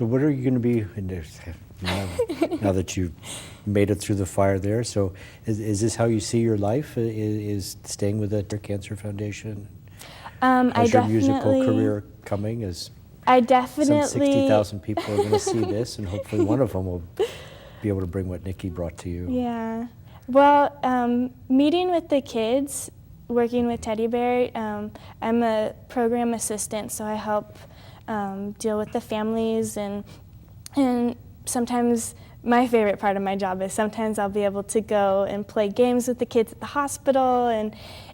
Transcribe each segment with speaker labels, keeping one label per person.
Speaker 1: So what are you going to be in this, now that you've made it through the fire there? So is this how you see your life? Is staying with the Cancer Foundation? Is your musical career coming?
Speaker 2: I definitely.
Speaker 1: Some 60,000 people are going to see this, and hopefully one of them will be able to bring what Nikki brought to you.
Speaker 2: Yeah. Well, meeting with the kids, working with Teddy Bear, I'm a program assistant, so I help deal with the families, and sometimes my favorite part of my job is sometimes I'll be able to go and play games with the kids at the hospital,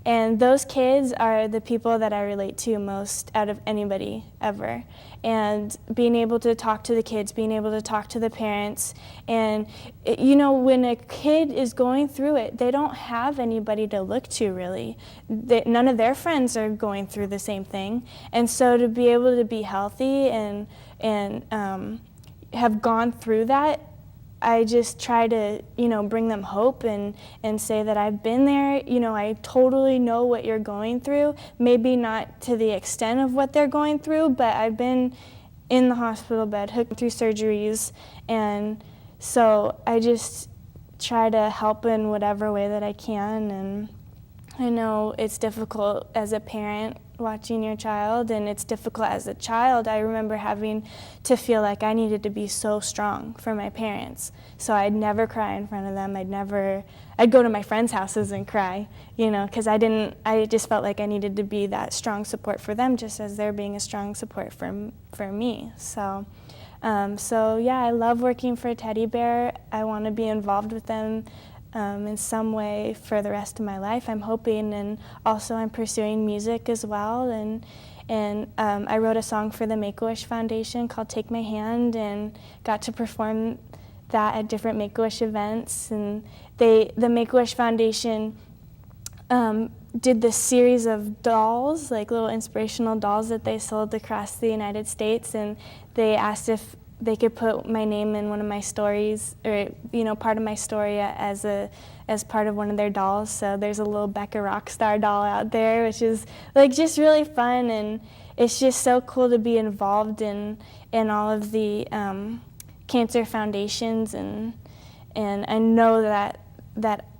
Speaker 2: and those kids are the people that I relate to most out of anybody ever. And being able to talk to the kids, being able to talk to the parents, and you know, when a kid is going through it, they don't have anybody to look to really. None of their friends are going through the same thing, and so to be able to be healthy and have gone through that, I just try to, you know, bring them hope and say that I've been there. You know, I totally know what you're going through. Maybe not to the extent of what they're going through, but I've been in the hospital bed, hooked through surgeries, and so I just try to help in whatever way that I can. And I know it's difficult as a parent watching your child, and it's difficult as a child. I remember having to feel like I needed to be so strong for my parents. So I'd never cry in front of them. I'd go to my friends' houses and cry, you know, because I just felt like I needed to be that strong support for them, just as they're being a strong support for me. So yeah, I love working for Teddy Bear. I want to be involved with them in some way for the rest of my life, I'm hoping, and also I'm pursuing music as well, and I wrote a song for the Make-A-Wish Foundation called Take My Hand, and got to perform that at different Make-A-Wish events. And the Make-A-Wish Foundation did this series of dolls, like little inspirational dolls that they sold across the United States, and they asked if they could put my name in one of my stories, or you know, part of my story as part of one of their dolls. So there's a little Becca Rockstar doll out there, which is like just really fun, and it's just so cool to be involved in all of the cancer foundations, and I know that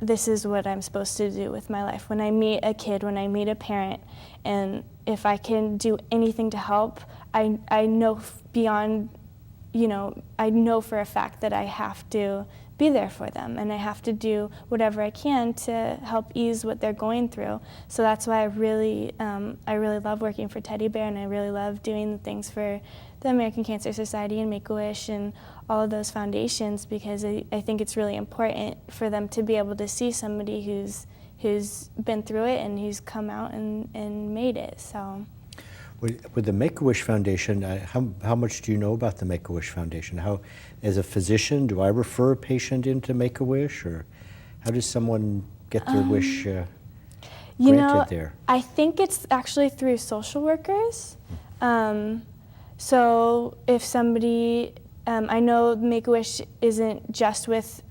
Speaker 2: this is what I'm supposed to do with my life. When I meet a kid, when I meet a parent, and if I can do anything to help, I know beyond, you know, I know for a fact that I have to be there for them, and I have to do whatever I can to help ease what they're going through. So that's why I really love working for Teddy Bear, and I really love doing the things for the American Cancer Society and Make-A-Wish and all of those foundations, because I think it's really important for them to be able to see somebody who's been through it and who's come out and made it. So.
Speaker 1: With the Make-A-Wish Foundation, how much do you know about the Make-A-Wish Foundation? How, as a physician, do I refer a patient into Make-A-Wish, or how does someone get their wish granted there?
Speaker 2: I think it's actually through social workers. So if somebody, I know Make-A-Wish isn't just with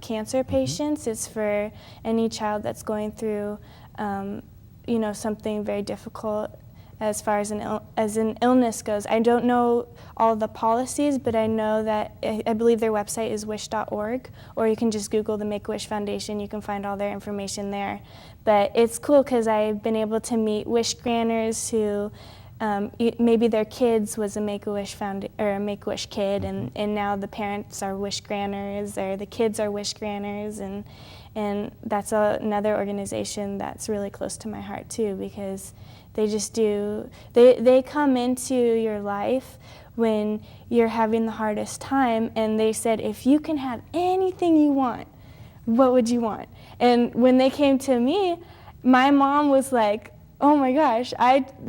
Speaker 2: cancer patients, it's for any child that's going through, you know, something very difficult as far as an illness goes. I don't know all the policies, but I know that I believe their website is wish.org, or you can just Google the Make-A-Wish Foundation. You can find all their information there. But it's cool because I've been able to meet wish granters who maybe their kids was a Make-A-Wish or a Make-A-Wish kid, and now the parents are wish granters, or the kids are wish granters, and that's another organization that's really close to my heart too, because they just they come into your life when you're having the hardest time, and they said, if you can have anything you want, what would you want? And when they came to me, my mom was like, oh my gosh,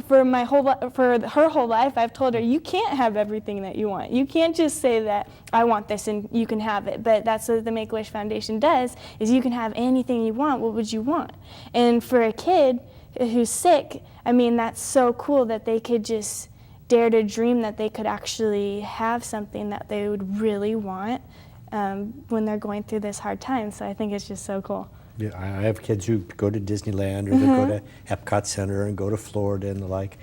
Speaker 2: for her whole life, I've told her, you can't have everything that you want. You can't just say that I want this and you can have it. But that's what the Make-A-Wish Foundation does, is you can have anything you want. What would you want? And for a kid who's sick, I mean, that's so cool that they could just dare to dream that they could actually have something that they would really want when they're going through this hard time. So I think it's just so cool.
Speaker 1: Yeah, I have kids who go to Disneyland, or they go to Epcot Center and go to Florida and the like.